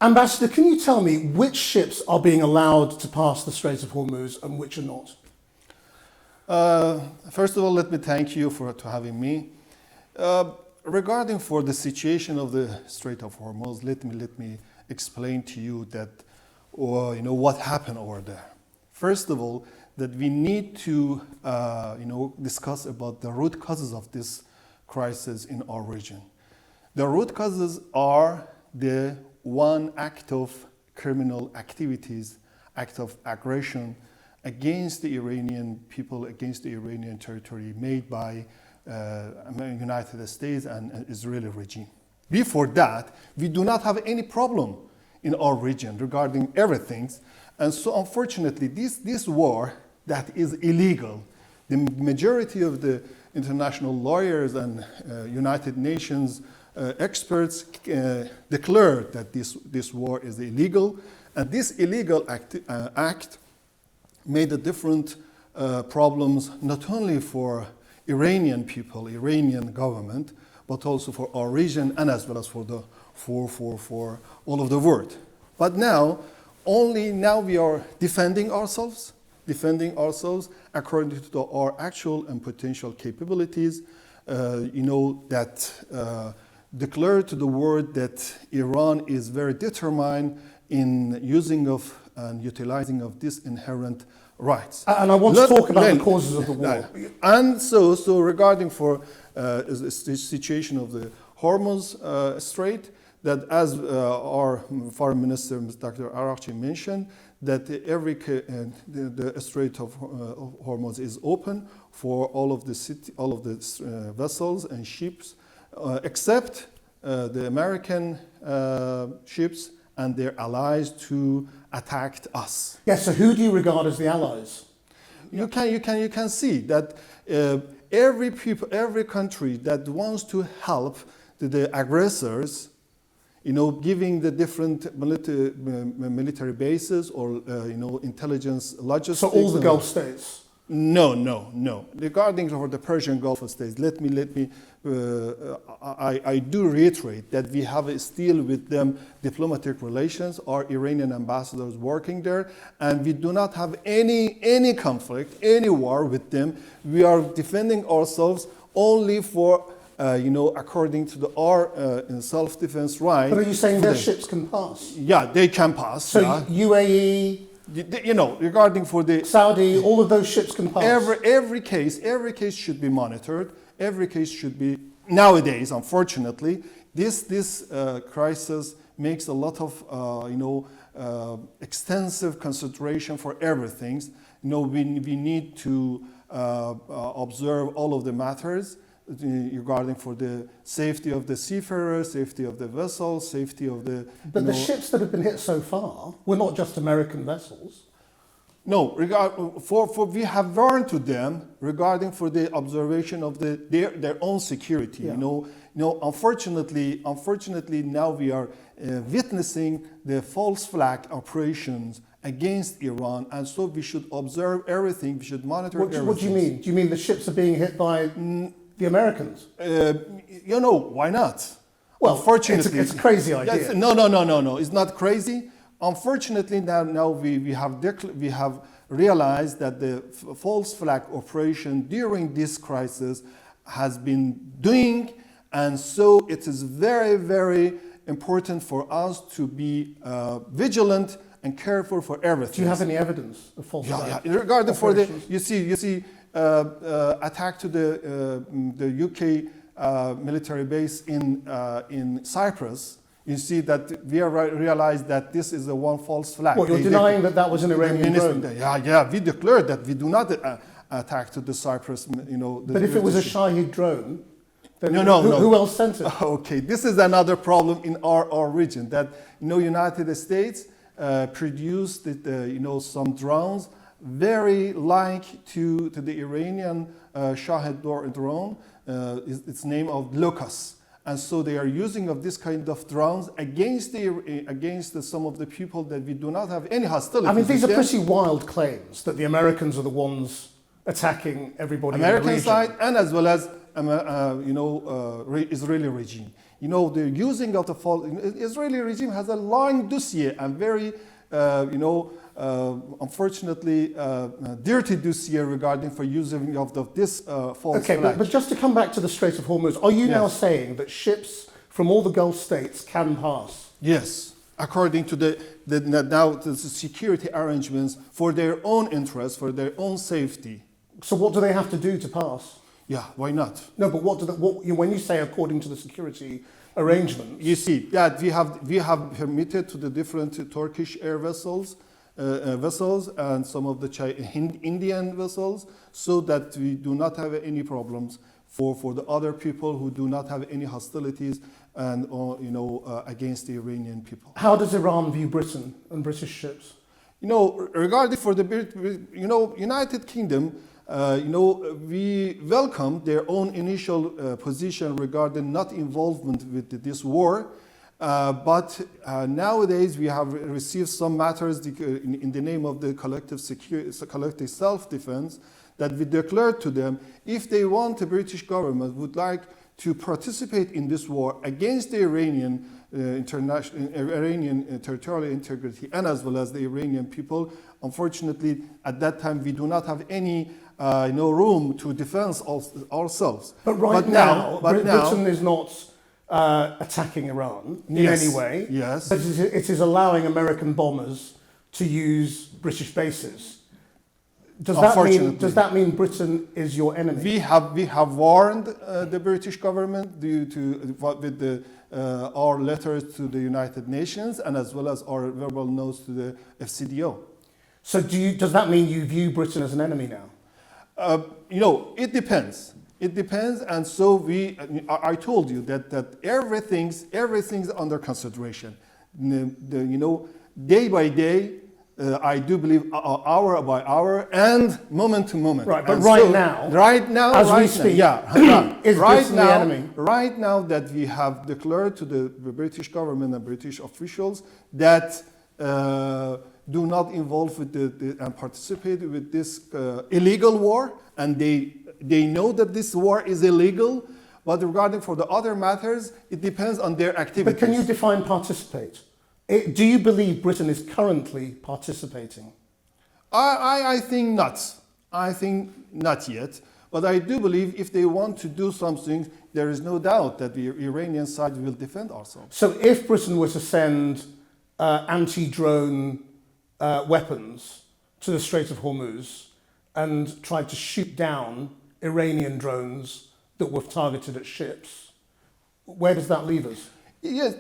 Ambassador, can you tell me which ships are being allowed to pass the Strait of Hormuz and which are not? First of all, let me thank you for having me. Regarding for the situation of the Strait of Hormuz, let me explain to you that, what happened over there. First of all, that we need to, discuss about the root causes of this crisis in our region. The root causes are the one act of criminal activities, act of aggression against the Iranian people, against the Iranian territory made by United States and Israeli regime. Before that, we do not have any problem in our region regarding everything. And so unfortunately, this war that is illegal, the majority of the international lawyers and United Nations experts declared that this war is illegal, and this illegal act made a different problems not only for Iranian people, Iranian government, but also for our region and as well as for all of the world. But now we are defending ourselves according to our actual and potential capabilities. Declare to the world that Iran is very determined in using of and utilizing of these inherent rights. And I want to talk about the causes of the war. And so regarding for the situation of the Hormuz Strait, that as our Foreign Minister, Dr. Arakchi, mentioned, that the Strait of Hormuz is open for all of the vessels and ships, except the American ships and their allies to attack us. Yes. So who do you regard as the allies? You can see that every country that wants to help the aggressors, giving the different military bases or intelligence logistics. So all the Gulf states. No. Regarding for the Persian Gulf states, I do reiterate that we have still with them diplomatic relations, our Iranian ambassadors working there, and we do not have any conflict, any war with them. We are defending ourselves only for, according to our self-defense right. But are you saying their ships can pass? Yeah, they can pass. So yeah. UAE, regarding for the Saudi, all of those ships can pass. Every case should be monitored. Every case should be. Nowadays, unfortunately, this crisis makes a lot of extensive consideration for everything. We need to observe all of the matters regarding for the safety of the seafarers, safety of the vessels, safety of the. But the ships that have been hit so far were not just American vessels. No, we have warned to them regarding for the observation of their own security. Yeah. Unfortunately, now we are witnessing the false flag operations against Iran, and so we should observe everything. We should monitor everything. What do you mean? Do you mean the ships are being hit by the Americans? Why not? Well, unfortunately, it's a crazy idea. No. It's not crazy. Unfortunately, now we have realized that the false flag operation during this crisis has been doing, and so it is very, very important for us to be vigilant and careful for everything. Do you have any evidence of false flag? Yeah. Regarding for you see attack to the UK military base in Cyprus. You see that we realized that this is a one false flag. Well, you're denying that was an Iranian drone? Yeah, we declared that we do not attack to the Cyprus, But if it was a Shahid drone, then no. Who else sent it? Okay, this is another problem in our region, that, United States produced, some drones very like to the Iranian Shahid drone. It's name of Locust. And so they are using of this kind of drones against some of the people that we do not have any hostility. I mean, these are pretty wild claims that the Americans are the ones attacking everybody American in the region. side and as well as Israeli regime. the using of the Israeli regime has a long dossier and very, unfortunately, dirty dossier regarding for using of this false Okay, flag. but just to come back to the Strait of Hormuz, are you now Yes. saying that ships from all the Gulf states can pass? Yes, according to the security arrangements for their own interests, for their own safety. So what do they have to do to pass? Yeah, why not? No, but when you say according to the security arrangements, You see that we have permitted to the different Turkish air vessels and some of the Indian vessels, so that we do not have any problems for the other people who do not have any hostilities and against the Iranian people. how does Iran view Britain and British ships? Regarding for the United Kingdom, we welcome their own initial position regarding not involvement with this war. But nowadays we have received some matters in the name of the collective self-defense that we declared to them if they want the British government would like to participate in this war against the Iranian territorial integrity and as well as the Iranian people. Unfortunately, at that time we do not have any room to defend ourselves. But now, Britain is not attacking Iran in Yes, any way. yes. But it is allowing American bombers to use British bases. Does that mean Britain is your enemy? We have warned the British government with our letters to the United Nations and as well as our verbal notes to the FCDO. So does that mean you view Britain as an enemy now? It depends. It depends, and so I told you that everything's under consideration. Day by day, I do believe hour by hour and moment to moment. Right, but and right now, as we speak, is Britain the enemy? Right now that we have declared to the British government and British officials that do not involve with and participate with this illegal war, and they know that this war is illegal. But regarding for the other matters, it depends on their activities. But can you define participate? Do you believe Britain is currently participating? I think not. I think not yet. But I do believe if they want to do something, there is no doubt that the Iranian side will defend ourselves. So if Britain were to send anti-drone weapons to the Strait of Hormuz and tried to shoot down Iranian drones that were targeted at ships, where does that leave us? Yes,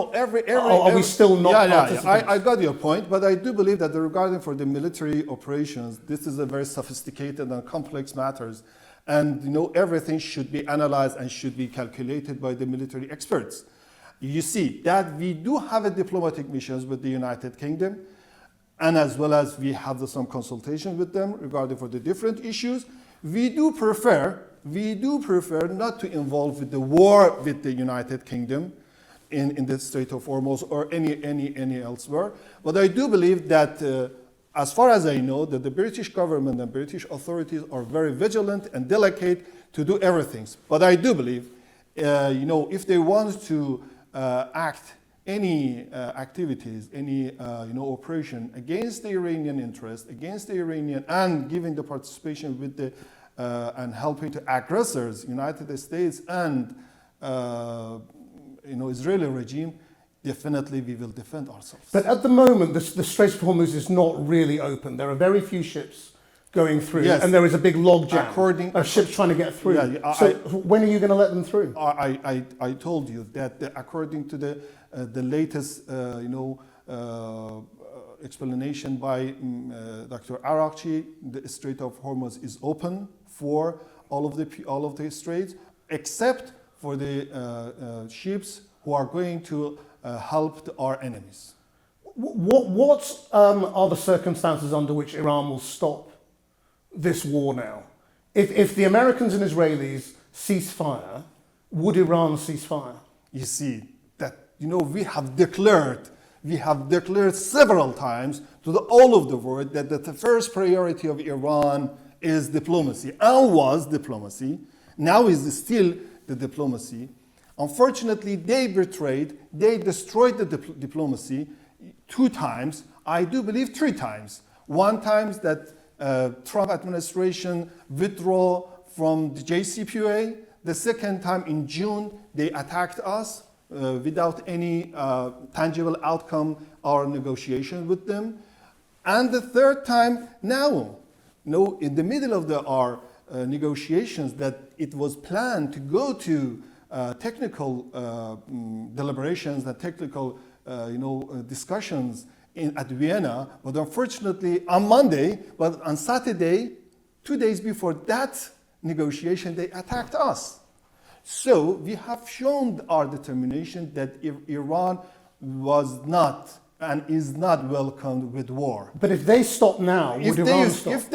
Are we still not participants? I got your point, but I do believe that regarding for the military operations, this is a very sophisticated and complex matters, and everything should be analyzed and should be calculated by the military experts. You see that we do have a diplomatic missions with the United Kingdom, and as well as we have some consultation with them regarding for the different issues. We do prefer not to involve with the war with the United Kingdom in the Strait of Hormuz or any elsewhere. But I do believe that, as far as I know, that the British government and British authorities are very vigilant and delicate to do everything. But I do believe, if they want to act any activities, any operation against the Iranian interest, against the Iranian, and giving the participation with the and helping to aggressors, United States and Israeli regime, definitely we will defend ourselves. But at the moment, the Strait of Hormuz is not really open. There are very few ships going through, Yes. and there is a big logjam of ships trying to get through. So when are you going to let them through? I told you that according to the latest explanation by Dr. Arakchi, the Strait of Hormuz is open for all of the straits, except for the ships who are going to help our enemies. What are the circumstances under which Iran will stop this war now? If the Americans and Israelis cease fire, would Iran cease fire? You see that we have declared several times to all of the world that the first priority of Iran is diplomacy and was diplomacy. Now is still the diplomacy. Unfortunately, they betrayed, they destroyed the diplomacy 2 times, I do believe 3 times. One time that Trump administration withdrew from the JCPOA. The second time in June, they attacked us without any tangible outcome or negotiation with them. And the third time now, in the middle of our negotiations that it was planned to go to technical deliberations and technical discussions at Vienna, but unfortunately on Monday, but on Saturday, 2 days before that negotiation, they attacked us. So we have shown our determination that Iran was not and is not welcomed with war. But if they stop now, would Iran stop? If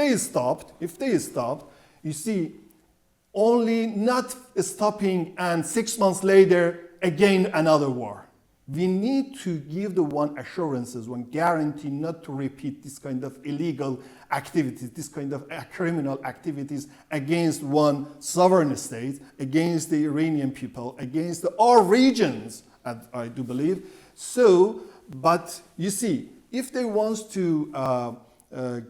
they stopped, you see, only not stopping and 6 months later, again another war. We need to give the one assurances, one guarantee not to repeat this kind of illegal activities, this kind of criminal activities against one sovereign state, against the Iranian people, against all regions, I do believe. So, but you see, if they want to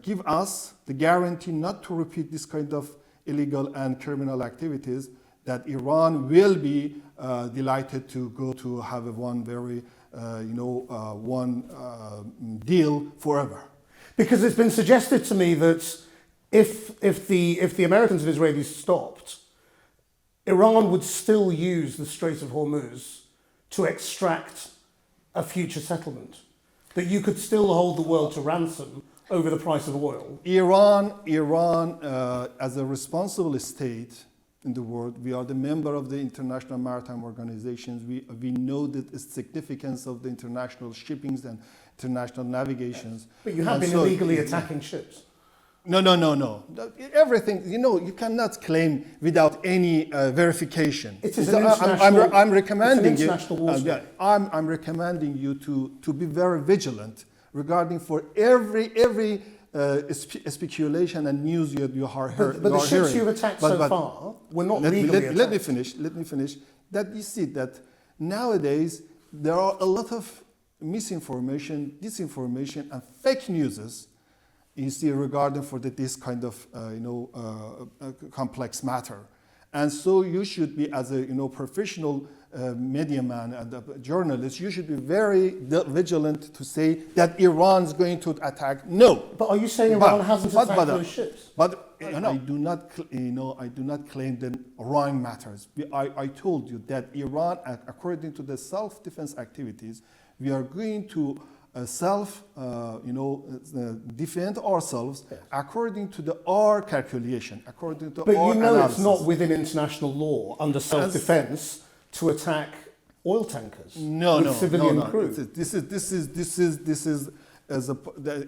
give us the guarantee not to repeat this kind of illegal and criminal activities, that Iran will be delighted to go to have one very, deal forever. Because it's been suggested to me that if the Americans and Israelis stopped, Iran would still use the Strait of Hormuz to extract a future settlement. That you could still hold the world to ransom over the price of oil. Iran, as a responsible state in the world, we are the member of the International Maritime Organizations. We know the significance of the international shippings and international navigations. But you have been illegally attacking ships. No. Everything, you cannot claim without any verification. It is an international, I'm recommending it's an international war. I'm recommending you to be very vigilant regarding for every speculation and news you are hearing. But the ships you've attacked so far were not legally attacked. Let me finish. That you see that nowadays there are a lot of misinformation, disinformation, and fake news. You see, regarding for this kind of complex matter, and so you should be, as a professional media man and a journalist, you should be very vigilant to say that Iran is going to attack. No. But are you saying Iran hasn't attacked those ships? I do not claim the wrong matters. I told you that Iran, according to the self-defense activities, we are going to defend ourselves according to our calculation, according to our analysis. It's not within international law under self-defense to attack oil tankers with civilian crew. This is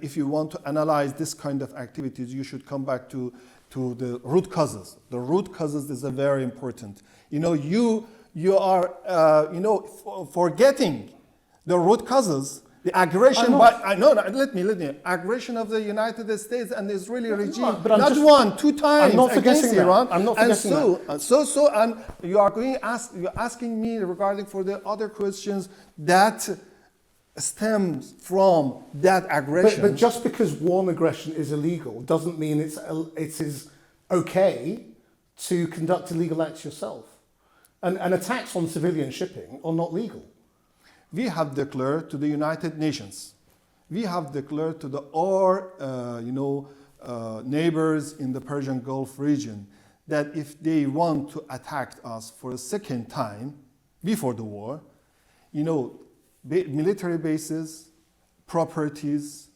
if you want to analyze this kind of activities, you should come back to the root causes. The root causes is very important. You are forgetting the root causes. The aggression aggression of the United States and the Israeli regime, but not 1, 2 times I'm not against Iran. I'm not forgetting that. And you are you're asking me regarding for the other questions that stems from that aggression. But just because one aggression is illegal doesn't mean it is okay to conduct illegal acts yourself. And attacks on civilian shipping are not legal. We have declared to the United Nations, we have declared to our neighbors in the Persian Gulf region that if they want to attack us for a second time before the war, military bases, properties,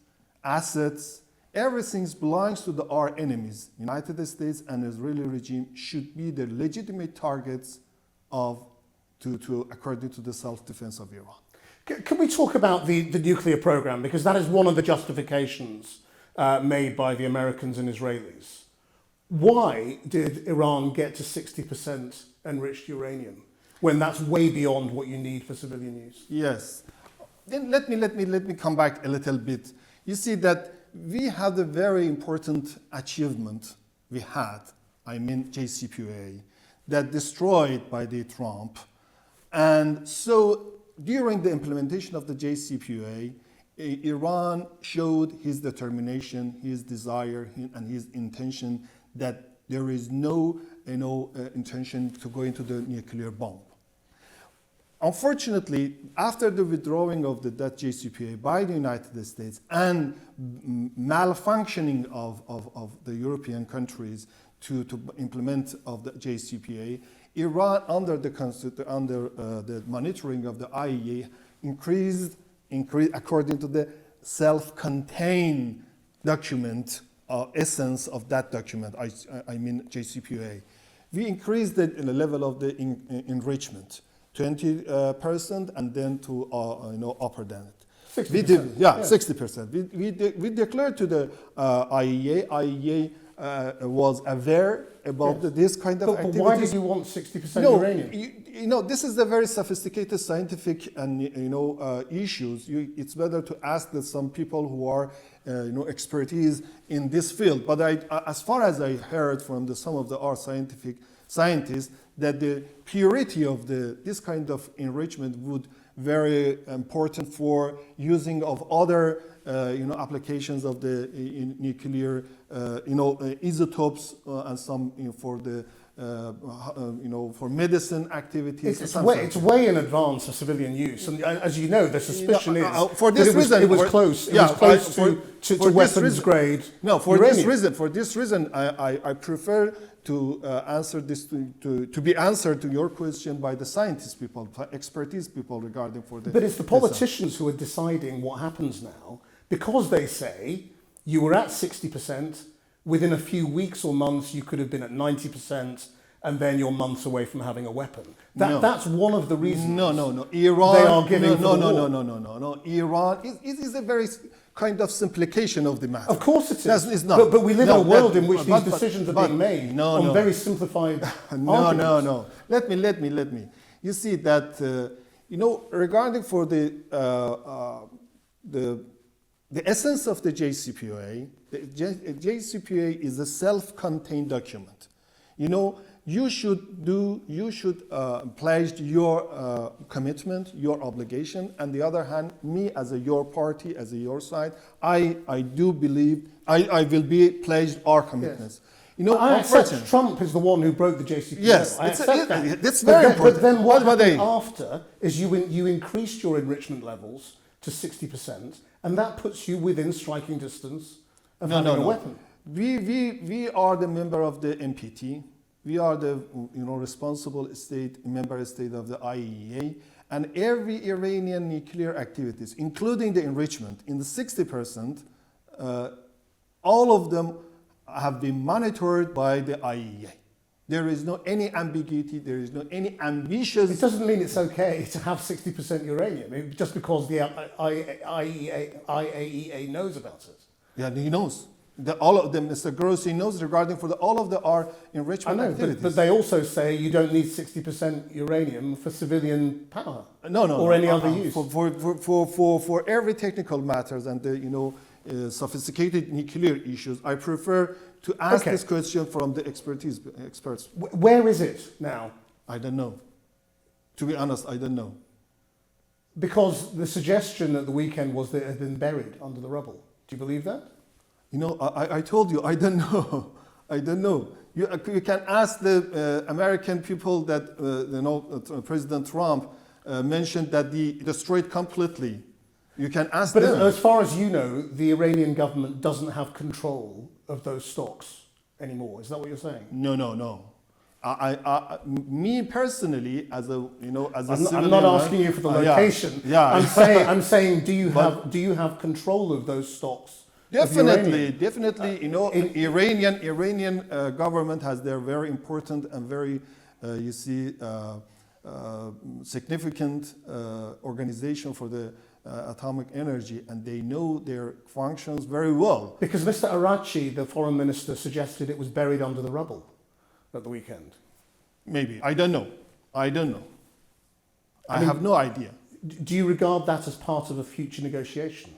assets, everything belongs to our enemies. United States and Israeli regime should be the legitimate targets according to the self-defense of Iran. Can we talk about the nuclear program? Because that is one of the justifications made by the Americans and Israelis. Why did Iran get to 60% enriched uranium when that's way beyond what you need for civilian use? Yes. Then let me come back a little bit. You see that we had a very important achievement we had, JCPOA, that destroyed by the Trump And so during the implementation of the JCPOA, Iran showed his determination, his desire, and his intention that there is no intention to go into the nuclear bomb. Unfortunately, after the withdrawing of that JCPOA by the United States and malfunctioning of the European countries to implement of the JCPOA, Iran, under the monitoring of the IAEA, increased according to the self-contained document, essence of that document, I mean JCPOA. We increased the level of the enrichment, 20%, and then to upper than it. 60%. Yeah, 60%. We declared to the IAEA. IAEA was aware about this kind of activities. But why did you want 60% uranium? This is a very sophisticated scientific and issues. It's better to ask some people who are expertise in this field. But as far as I heard from some of our scientists, that the purity of this kind of enrichment would very important for using of other applications of the nuclear isotopes and some for the for medicine activities. It's way in advance for civilian use, and as you know, the suspicion is for this reason it was close. It was close to weapons grade. No, for uranium. this reason, I prefer to answer this to be answered to your question by the scientist people, expertise people regarding for the. But it's the politicians who are deciding what happens now, because they say you were at 60%. Within a few weeks or months, you could have been at 90%, and then you're months away from having a weapon. That's one of the reasons. No. Iran. They are giving. No. Iran is a very kind of simplification of the matter. Of course it is. It's not. But we live in a world in which these decisions are being made on very simplified arguments. No. Let me. You see that regarding for the essence of the JCPOA. The JCPOA is a self-contained document. You should pledge your commitment, your obligation. On the other hand, me as your party, as your side, I do believe I will be pledged our commitments. Yes. I accept Trump is the one who broke the JCPOA. Yes, I accept that. That's very important. But then what happened after is you increased your enrichment levels to 60%, and that puts you within striking distance of having a weapon. We are the member of the NPT. We are the responsible member state of the IAEA, and every Iranian nuclear activities, including the enrichment, in the 60%, all of them have been monitored by the IAEA. There is no any ambiguity. There is no any ambitious. It doesn't mean it's okay to have 60% uranium just because the IAEA knows about it. Yeah, he knows. All of them, Mr. Grossi knows regarding for all of our enrichment activities. But they also say you don't need 60% uranium for civilian power. No. Or any other use. For every technical matters and the sophisticated nuclear issues, I prefer to ask this question from the experts. Where is it now? I don't know. To be honest, I don't know. Because the suggestion at the weekend was that it had been buried under the rubble. Do you believe that? I told you, I don't know. I don't know. You can ask the American people that, President Trump mentioned that they destroyed completely. You can ask them. But as far as you know, the Iranian government doesn't have control of those stocks anymore. Is that what you're saying? No. Me personally, as a I'm not asking you for the location. Yeah. I'm saying, do you have control of those stocks? Definitely. Iranian government has their very important and very, significant organization for the atomic energy, and they know their functions very well. Because Mr. Araghchi, the foreign minister, suggested it was buried under the rubble at the weekend. Maybe. I don't know. I have no idea. Do you regard that as part of a future negotiation?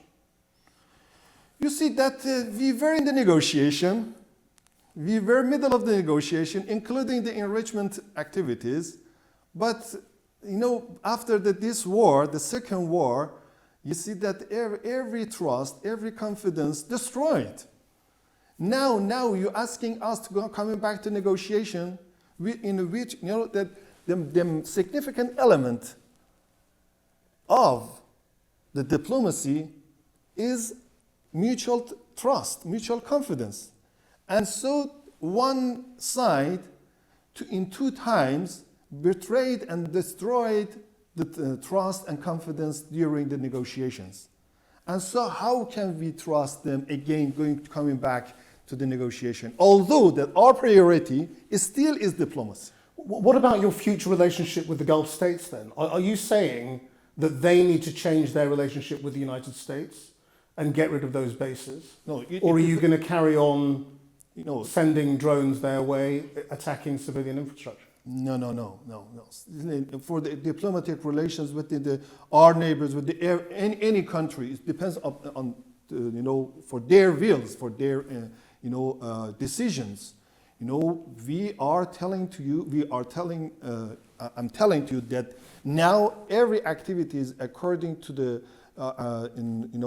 You see that we were in the negotiation. We were middle of the negotiation, including the enrichment activities. But after this war, the second war, you see that every trust, every confidence destroyed. Now you're asking us to go coming back to negotiation, in which that the significant element of the diplomacy is mutual trust, mutual confidence, and so one side, in two times, betrayed and destroyed the trust and confidence during the negotiations. And so how can we trust them again coming back to the negotiation? Although that our priority still is diplomacy. What about your future relationship with the Gulf states then? Are you saying that they need to change their relationship with the United States and get rid of those bases? No. Or are you going to carry on sending drones their way, attacking civilian infrastructure? No. For the diplomatic relations with our neighbors, with any country, it depends on for their wills, for their decisions. We are telling to you, I'm telling to you that now every activity is according to the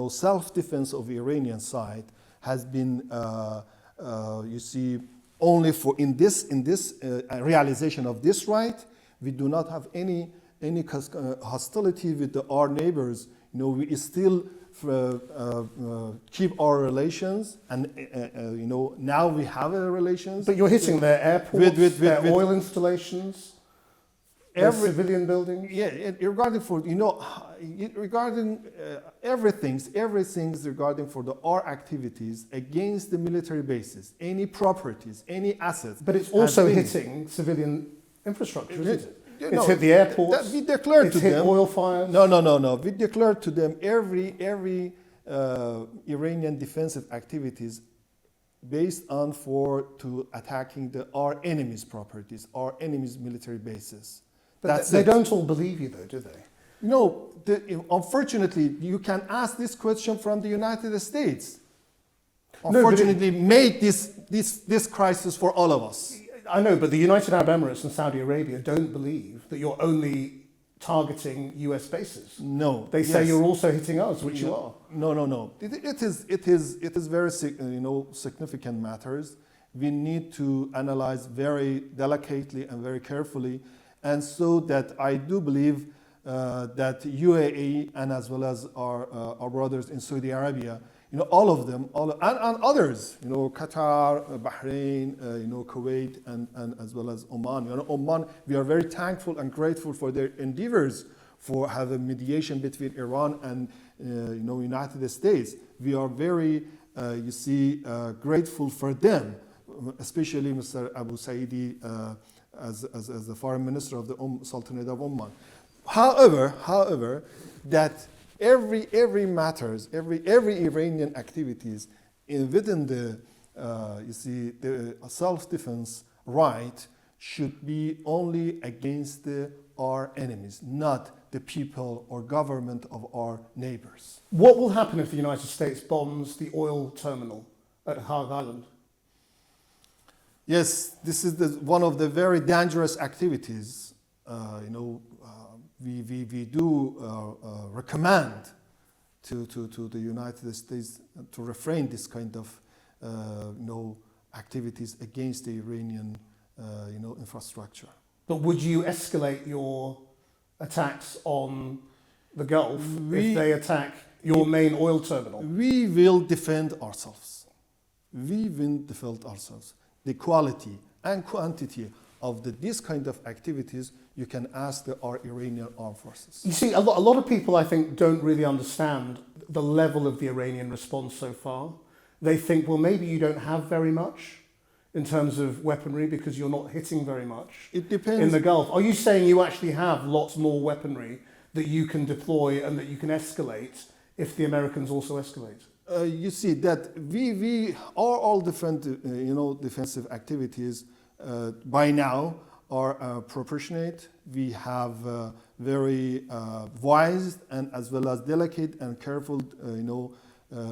self-defense of the Iranian side has been only for in this realization of this right. We do not have any hostility with our neighbors. We still keep our relations, and now we have a relations. But you're hitting their airports, their oil installations, their civilian buildings. Yeah, regarding everything's regarding for our activities against the military bases, any properties, any assets. But it's also hitting civilian infrastructure, isn't it? It's hit the airports. We declared to them. It's hit oil fires. No. We declared to them every Iranian defensive activities based on to attacking our enemies' properties, our enemies' military bases. But they don't all believe you, though, do they? No. Unfortunately, you can ask this question from the United States. Unfortunately, made this crisis for all of us. I know, but the United Arab Emirates and Saudi Arabia don't believe that you're only targeting US bases. No. They say you're also hitting us, which you are. No. It is very significant matters. We need to analyze very delicately and very carefully, and so that I do believe that UAE and as well as our brothers in Saudi Arabia, all of them, and others, Qatar, Bahrain, Kuwait, and as well as Oman. Oman, we are very thankful and grateful for their endeavors for having mediation between Iran and United States. We are very, grateful for them, especially Mr. Abu Saidi as the foreign minister of the Sultanate of Oman. However, that every matters, every Iranian activities within the self-defense right should be only against our enemies, not the people or government of our neighbors. What will happen if the United States bombs the oil terminal at Hog Island? Yes, this is one of the very dangerous activities. We do recommend to the United States to refrain this kind of activities against the Iranian infrastructure. But would you escalate your attacks on the Gulf if they attack your main oil terminal? We will defend ourselves. The quality and quantity of this kind of activities, you can ask our Iranian armed forces. You see, a lot of people, I think, don't really understand the level of the Iranian response so far. They think, well, maybe you don't have very much in terms of weaponry because you're not hitting very much. It depends. In the Gulf. Are you saying you actually have lots more weaponry that you can deploy and that you can escalate if the Americans also escalate? You see that we are all defensive activities by now are proportionate. We have very wise and as well as delicate and careful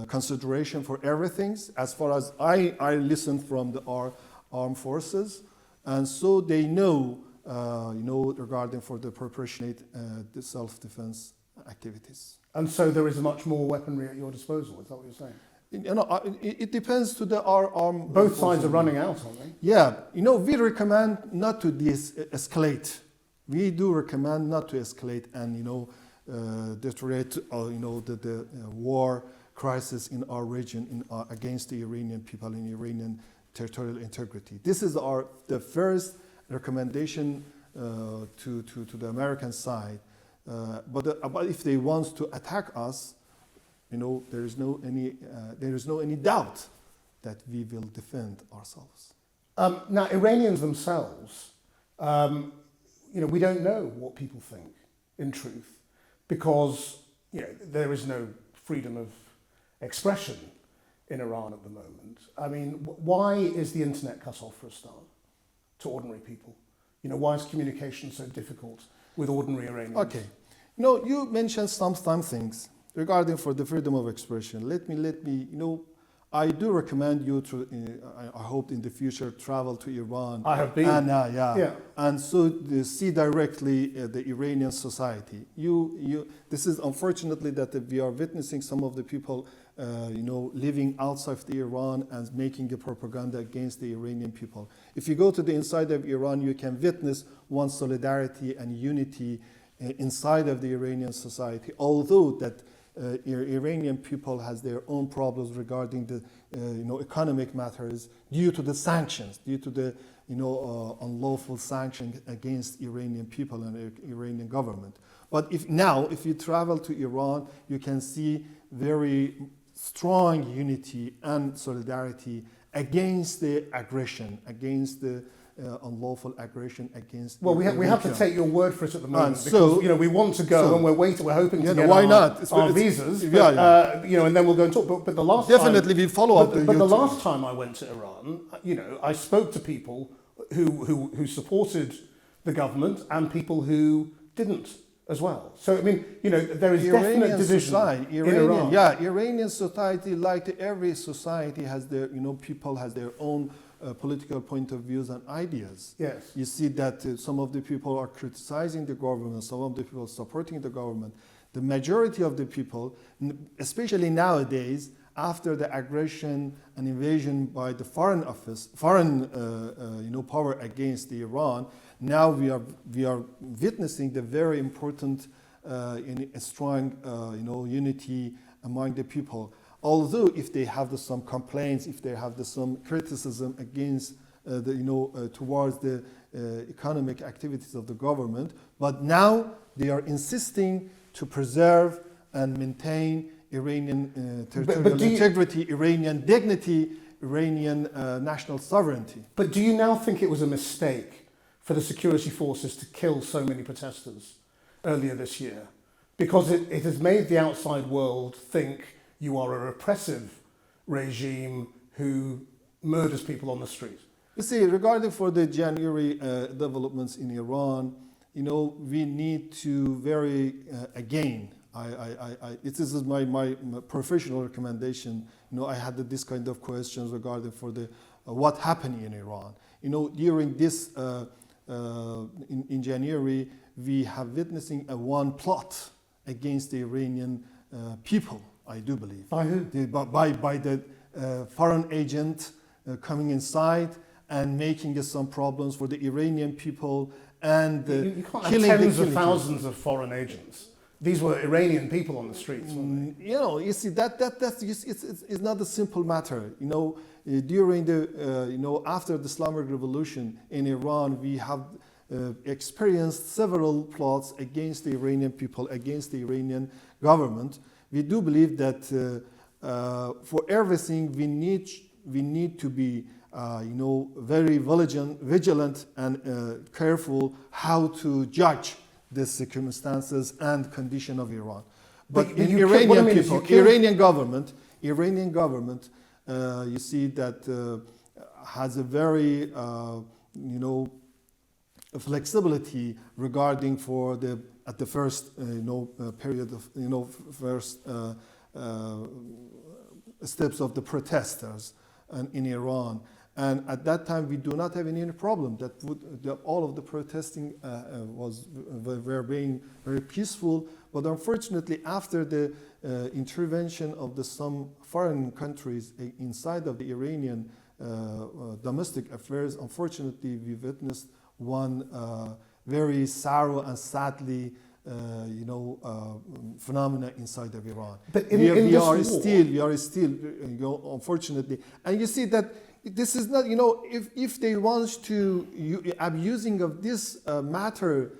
consideration for everything. As far as I listen from our armed forces, and so they know regarding for the proportionate the self-defense activities. And so there is much more weaponry at your disposal. Is that what you're saying? It depends to the arm. Both sides are running out, aren't they? Yeah, we recommend not to escalate. We do recommend not to escalate and deteriorate the war crisis in our region against the Iranian people and Iranian territorial integrity. This is the first recommendation to the American side. But if they want to attack us, there is no any doubt that we will defend ourselves. Now, Iranians themselves, we don't know what people think, in truth, because there is no freedom of expression in Iran at the moment. I mean, why is the internet cut off for a start to ordinary people? Why is communication so difficult with ordinary Iranians? Okay, you mentioned some things regarding for the freedom of expression. Let me. I do recommend you to. I hope in the future travel to Iran. I have been. And, and so see directly the Iranian society. This is unfortunately that we are witnessing some of the people, living outside of the Iran and making a propaganda against the Iranian people. If you go to the inside of Iran, you can witness one solidarity and unity inside of the Iranian society. Although that. Iranian people has their own problems regarding the economic matters due to the sanctions, due to the unlawful sanctions against Iranian people and Iranian government. But if you travel to Iran, you can see very strong unity and solidarity against the aggression, against the unlawful aggression against. Well, we have to take your word for it at the moment because we want to go and we're hoping to get our visas. And then we'll go and talk. But the last definitely we follow up. But the last time I went to Iran, I spoke to people who supported the government and people who didn't as well. So I mean, there is definite division in Iran. Yeah, Iranian society, like every society, has their people has their own. Political point of views and ideas. Yes. You see that some of the people are criticizing the government, some of the people are supporting the government. The majority of the people, especially nowadays, after the aggression and invasion by the foreign power against Iran, now we are witnessing the very important, strong, unity among the people. Although if they have some complaints, if they have some criticism against towards the economic activities of the government, but now they are insisting to preserve and maintain Iranian territorial integrity, Iranian dignity, Iranian national sovereignty. But do you now think it was a mistake for the security forces to kill so many protesters earlier this year? Because it has made the outside world think you are a repressive regime who murders people on the street. You see, regarding for the January developments in Iran, we need to again. It is my professional recommendation. I had this kind of questions regarding for the what happened in Iran. During this in January, we have witnessing one plot against the Iranian people. I do believe. By who? By the foreign agent coming inside and making some problems for the Iranian people and you can't have tens of thousands of foreign agents. These were Iranian people on the streets, weren't they? You see it's not a simple matter. During the after the Islamic Revolution in Iran, we have experienced several plots against the Iranian people, against the Iranian government. We do believe that for everything we need to be very vigilant and careful how to judge the circumstances and condition of Iran. But in Iranian government, you see that has a very flexibility regarding for at the first period of first steps of the protesters in Iran, And at that time, we do not have any problem. All of the protesting were being very peaceful. But unfortunately, after the intervention of some foreign countries inside of the Iranian domestic affairs, unfortunately, we witnessed one very sorrow and sadly phenomena inside of Iran. But we are still, unfortunately, and you see that this is not, if they want to abusing of this matter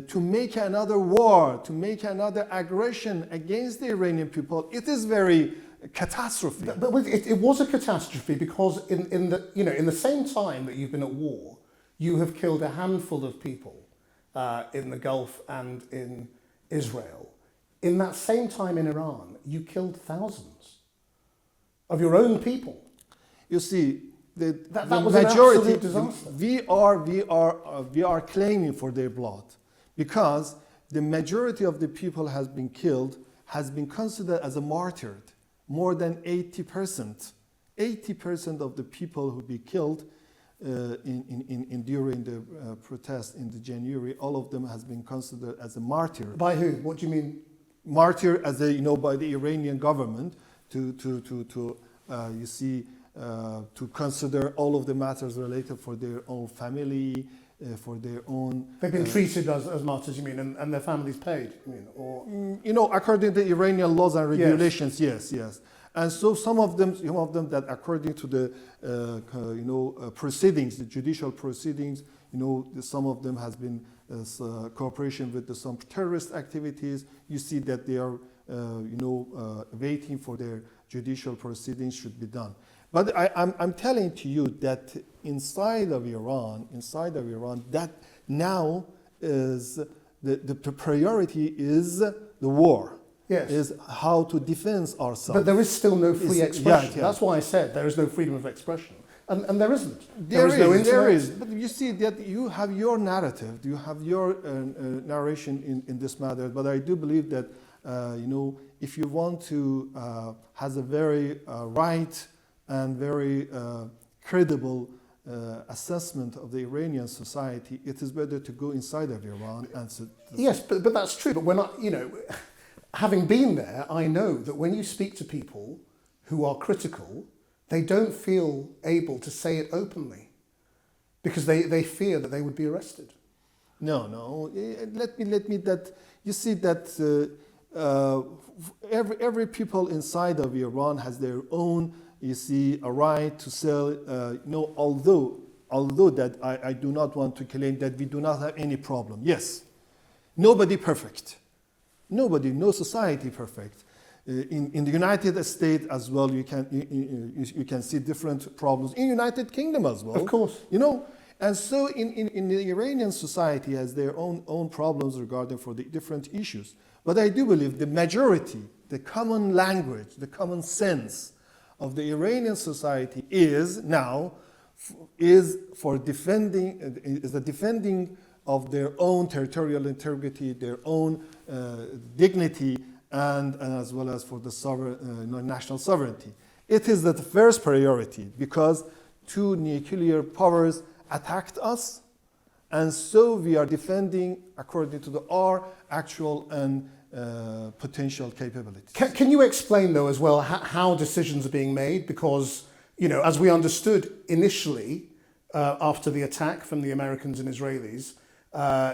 to make another war, to make another aggression against the Iranian people, it is very catastrophe. But it was a catastrophe because in the same time that you've been at war, you have killed a handful of people in the Gulf and in Israel. In that same time in Iran, you killed thousands of your own people. You see, the was majority, an absolute disaster. We are claiming for their blood because the majority of the people has been killed, has been considered as a martyr. More than 80%. 80% of the people who be killed during the protest in the January, all of them has been considered as a martyr. By who? What do you mean? Martyr as by the Iranian government to consider all of the matters related for their own family, for their own. They've been treated as martyrs, you mean, and their families paid, you mean, or. According to Iranian laws and regulations, yes. And so some of them that according to the proceedings, the judicial proceedings, some of them has been cooperation with some terrorist activities. You see that they are waiting for their judicial proceedings should be done. But I'm telling to you that inside of Iran, that now is the priority is the war. Yes. Is how to defend ourselves. But there is still no free expression. Yeah. That's why I said there is no freedom of expression. And there isn't. There is no internet. There is. But you see that you have your narrative, you have your narration in this matter. But I do believe that, if you want to has a very right and very credible assessment of the Iranian society, it is better to go inside of Iran and. Yes, but that's true. But when having been there, I know that when you speak to people who are critical, they don't feel able to say it openly because they fear that they would be arrested. No. Let me that you see that every people inside of Iran has their own, a right to sell. Although that I do not want to claim that we do not have any problem. Yes, nobody perfect. No society perfect. In the United States as well, you can see different problems. In United Kingdom as well. Of course. And so in the Iranian society has their own problems regarding for the different issues. But I do believe the majority, the common language, the common sense of the Iranian society is for the defending of their own territorial integrity, their own dignity, and as well as for the national sovereignty. It is the first priority because two nuclear powers attacked us, and so we are defending according to our actual and potential capabilities. Can you explain, though, as well, how decisions are being made? Because, as we understood initially, after the attack from the Americans and Israelis,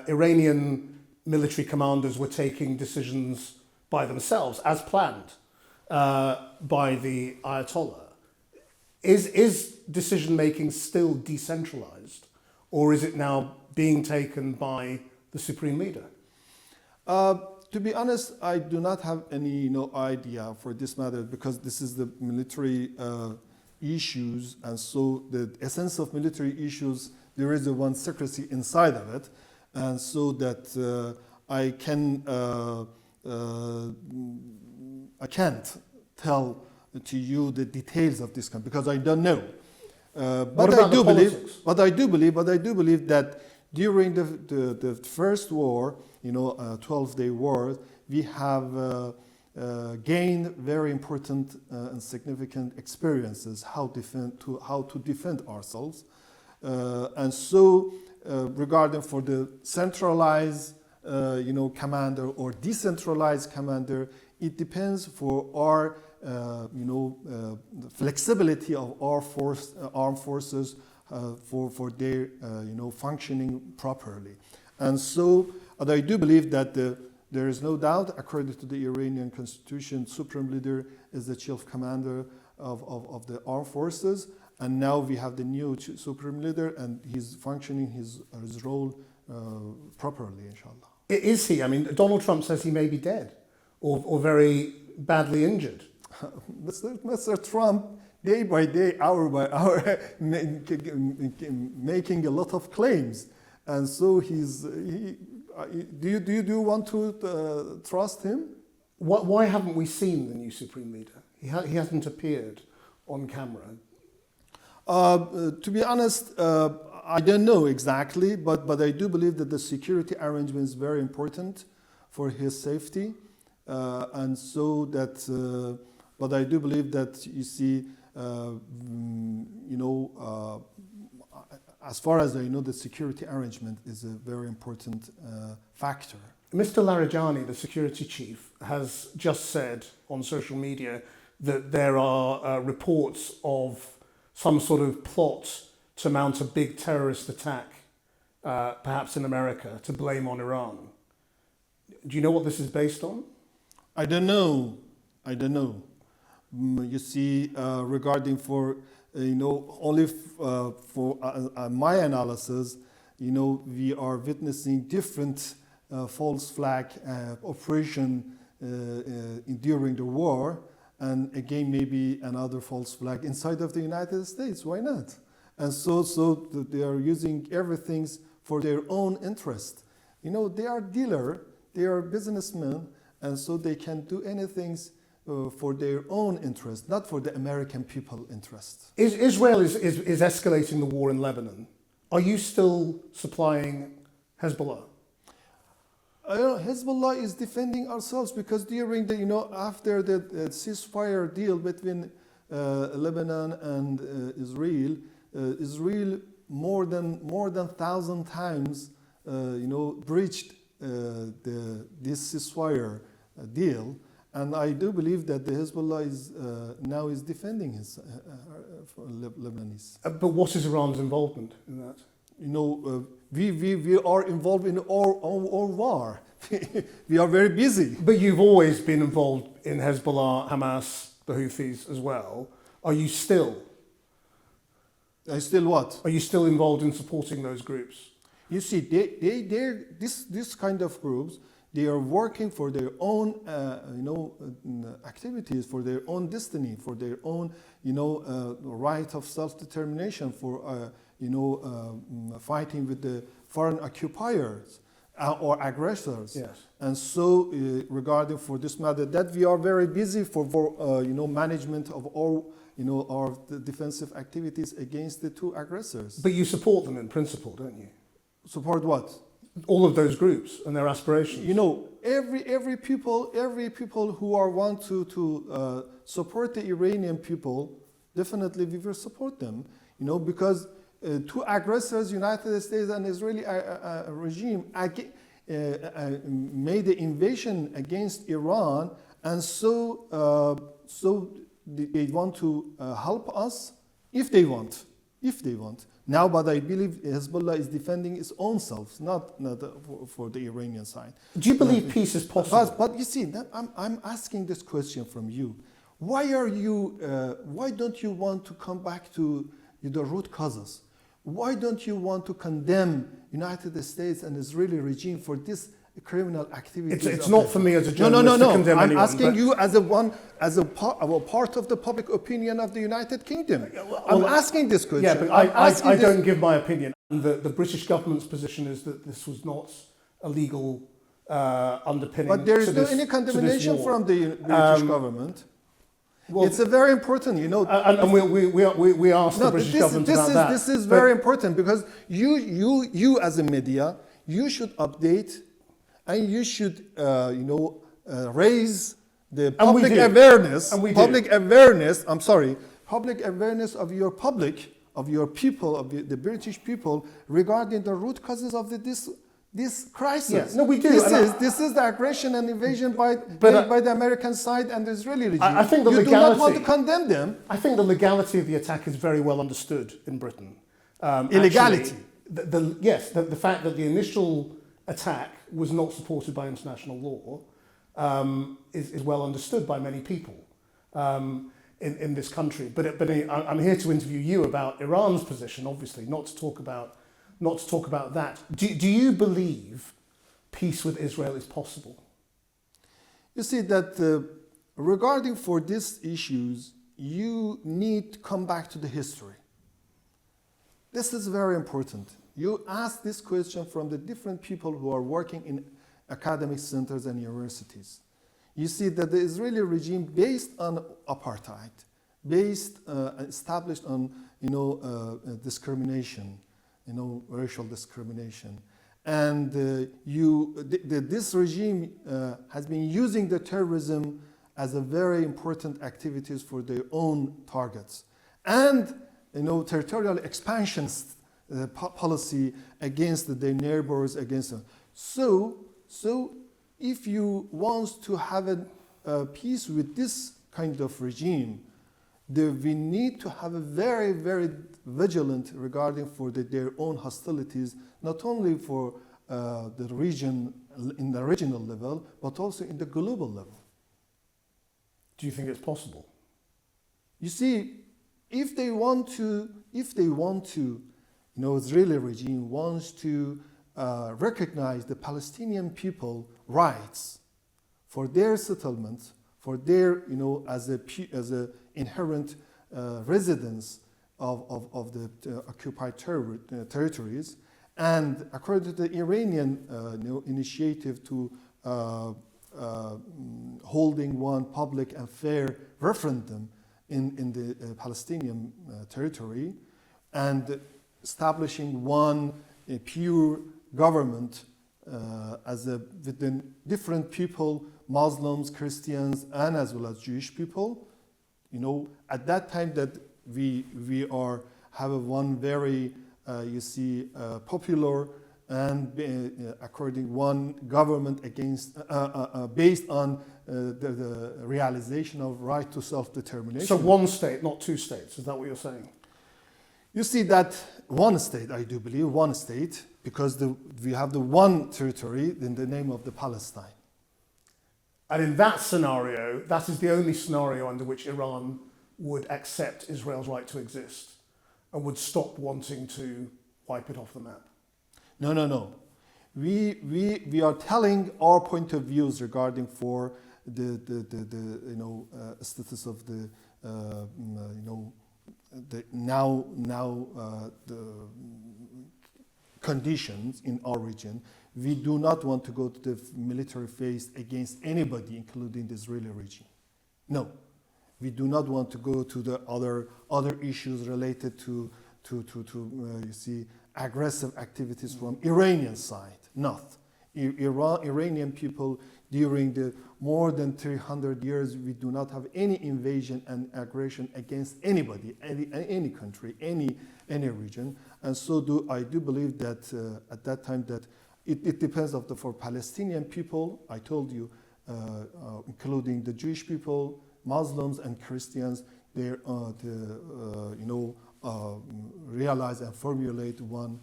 Iranian military commanders were taking decisions by themselves, as planned by the Ayatollah. Is decision-making still decentralized, or is it now being taken by the supreme leader? To be honest, I do not have any idea for this matter because this is the military issues, and so the essence of military issues, there is one secrecy inside of it, and so that I can't tell to you the details of this because I don't know. But I do believe that during the first war, 12-day war, we have gained very important and significant experiences how to defend ourselves. And so, regarding for the centralized, commander or decentralized commander, it depends for our, the flexibility of our armed forces for their, functioning properly. And so, I do believe that there is no doubt, according to the Iranian constitution, supreme leader is the chief commander of the armed forces. And now we have the new supreme leader, and he's functioning his role properly, inshallah. Is he? I mean, Donald Trump says he may be dead or very badly injured. Mr. Trump, day by day, hour by hour, making a lot of claims. And so do you want to trust him? Why haven't we seen the new supreme leader? He hasn't appeared on camera. To be honest, I don't know exactly, but I do believe that the security arrangement is very important for his safety, and so that. But I do believe that you see, as far as I know, the security arrangement is a very important factor. Mr. Larijani, the security chief, has just said on social media that there are reports of some sort of plot to mount a big terrorist attack, perhaps in America, to blame on Iran. Do you know what this is based on? I don't know. You see, regarding for, only for my analysis, we are witnessing different false flag operation during the war. And again, maybe another false flag inside of the United States. Why not? And so they are using everything for their own interest. They are dealer, they are businessmen, and so they can do anything for their own interest, not for the American people interest. Israel is escalating the war in Lebanon. Are you still supplying Hezbollah? Hezbollah is defending ourselves because during the, after the ceasefire deal between Lebanon and Israel, Israel more than 1,000 times, breached this ceasefire deal, and I do believe that the Hezbollah is now is defending his Lebanese. But what is Iran's involvement in that? We are involved in our war. We are very busy. But you've always been involved in Hezbollah, Hamas, the Houthis as well. Are you still? Still what? Are you still involved in supporting those groups? You see, this kind of groups, they are working for their own, activities, for their own destiny, for their own, right of self-determination, for, fighting with the foreign occupiers or aggressors. Yes. And so, regarding for this matter, that we are very busy for management of all, our defensive activities against the two aggressors. But you support them in principle, don't you? Support what? All of those groups and their aspirations. Every people who want to support the Iranian people, definitely we will support them. Because two aggressors, United States and Israeli regime, made the invasion against Iran, and so they want to help us if they want. Now, but I believe Hezbollah is defending its own self, not for the Iranian side. Do you believe peace is possible? But you see, I'm asking this question from you. Why don't you want to come back to the root causes? Why don't you want to condemn United States and Israeli regime for this criminal activity? It's not for me as a journalist to condemn anyone. I'm asking you as a part of the public opinion of the United Kingdom. I'm asking this question. Yeah, but I don't give my opinion. The British government's position is that this was not a legal underpinning. But there is no any condemnation from the British government. Well, it's a very important, and we asked the British government about that. This is very important because you as a media, you should update and you should raise the And we public do. awareness, And we do. public awareness, I'm sorry, public awareness of your public, of your people, of the British people regarding the root causes of this crisis. Yes, no, we do. This is the aggression and invasion by the American side and the Israeli regime. I think the you legality, do not want to condemn them. I think the legality of the attack is very well understood in Britain. Illegality. Actually, yes, the fact that the initial attack was not supported by international law is well understood by many people in this country. But I'm here to interview you about Iran's position, obviously, not to talk about that. Do you believe peace with Israel is possible? You see that regarding for these issues, you need to come back to the history. This is very important. You ask this question from the different people who are working in academic centers and universities. You see that the Israeli regime, based on apartheid, established on discrimination, racial discrimination, and this regime has been using the terrorism as a very important activities for their own targets, and territorial expansion policy against their neighbors, against them. So if you want to have a peace with this kind of regime, we need to have a very, very vigilant regarding for their own hostilities, not only for the region in the regional level, but also in the global level. Do you think it's possible? You see, if they want to, Israeli regime wants to recognize the Palestinian people rights for their settlements, for their, as a inherent residence of the occupied territories, and according to the Iranian initiative to holding one public and fair referendum in the Palestinian territory, and establishing one pure government within different people, Muslims, Christians, and as well as Jewish people. At that time that we have one very popular and according one government against based on the realization of right to self-determination. So one state, not two states, is that what you're saying? You see that one state, I do believe, one state, because we have the one territory in the name of the Palestine. And in that scenario, that is the only scenario under which Iran would accept Israel's right to exist and would stop wanting to wipe it off the map. No. We are telling our point of views regarding for the status of the the conditions in our region. We do not want to go to the military phase against anybody, including the Israeli regime. No, we do not want to go to the other issues related to aggressive activities from Iranian side. Not. Iranian people during the more than 300 years, we do not have any invasion and aggression against anybody, any country, any region. And so I do believe that at that time that it depends for Palestinian people, I told you, including the Jewish people, Muslims and Christians, they realize and formulate one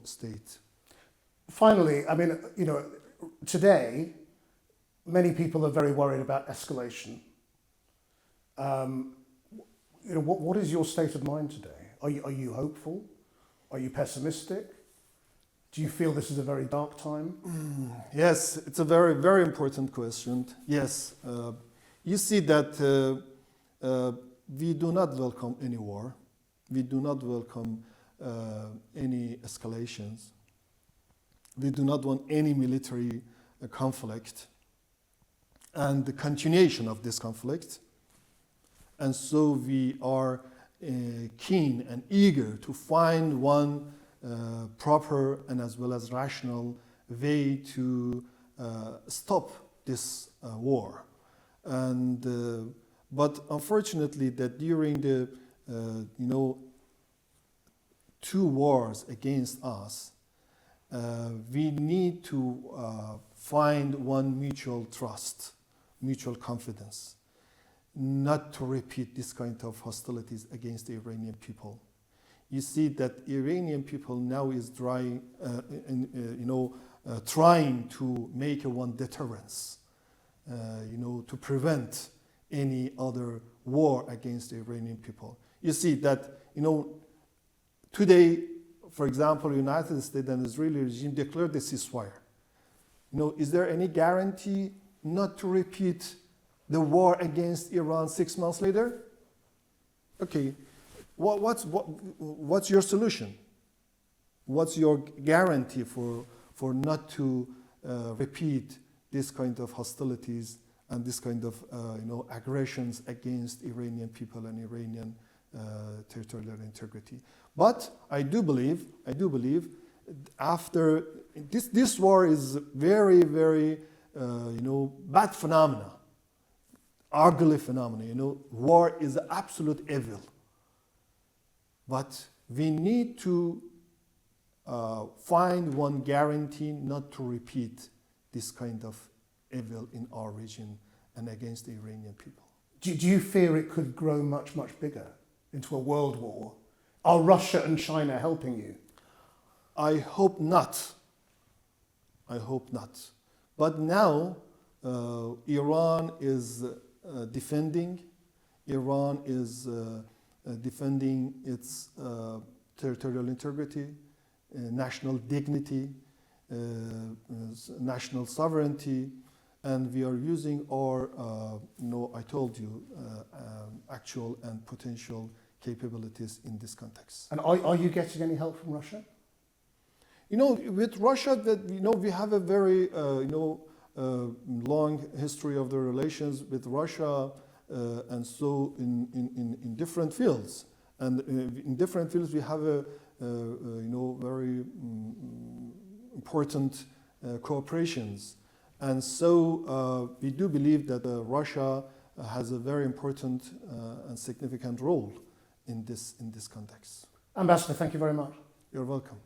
state. Finally, today, many people are very worried about escalation. What is your state of mind today? Are you hopeful? Are you pessimistic? Do you feel this is a very dark time? Yes, it's a very, very important question. Yes, you see that we do not welcome any war. We do not welcome any escalations. We do not want any military conflict and the continuation of this conflict. And so we are keen and eager to find one proper and as well as rational way to stop this war. And but unfortunately, that during the two wars against us, we need to find one mutual trust, mutual confidence, not to repeat this kind of hostilities against the Iranian people. You see that Iranian people now is trying to make one deterrence, to prevent any other war against the Iranian people. You see that, today, for example, the United States and Israeli regime declared the ceasefire. Is there any guarantee not to repeat the war against Iran 6 months later? Okay, what's your solution? What's your guarantee for not to repeat this kind of hostilities and this kind of aggressions against Iranian people and Iranian territorial integrity? But I do believe after this war is very, very bad phenomena, ugly phenomena. War is absolute evil. But we need to find one guarantee not to repeat this kind of evil in our region and against the Iranian people. Do you fear it could grow much, much bigger into a world war? Are Russia and China helping you? I hope not. I hope not. But now Iran is defending. Iran is defending its territorial integrity, national dignity, national sovereignty, and we are using our, I told you, actual and potential capabilities in this context. And are you getting any help from Russia? With Russia, we have a very, long history of the relations with Russia, and so in different fields. And in different fields, we have a very important cooperations. And so we do believe that Russia has a very important and significant role in this context. Ambassador, thank you very much. You're welcome.